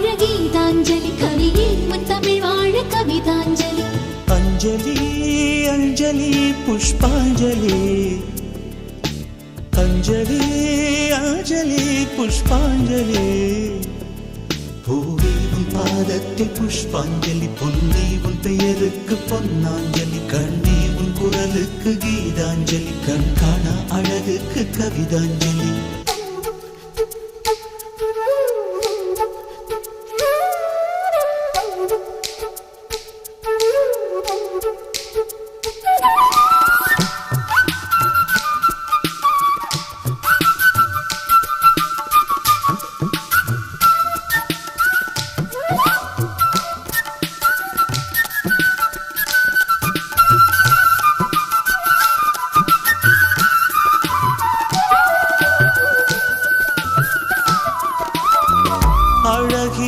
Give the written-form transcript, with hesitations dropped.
கீதாஞ்சலி கவியே உன் தமிழ் வாழ கவிதாஞ்சலி. அஞ்சலி அஞ்சலி புஷ்பாஞ்சலி அஞ்சலி அஞ்சலி புஷ்பாஞ்சலி. பூவே உன் பாதத்தில் புஷ்பாஞ்சலி, பொன்னே உன் பெயருக்கு பொன்னாஞ்சலி, கண்ணே உன் குரலுக்கு கீதாஞ்சலி, கண் காணா அழகுக்கு கவிதாஞ்சலி.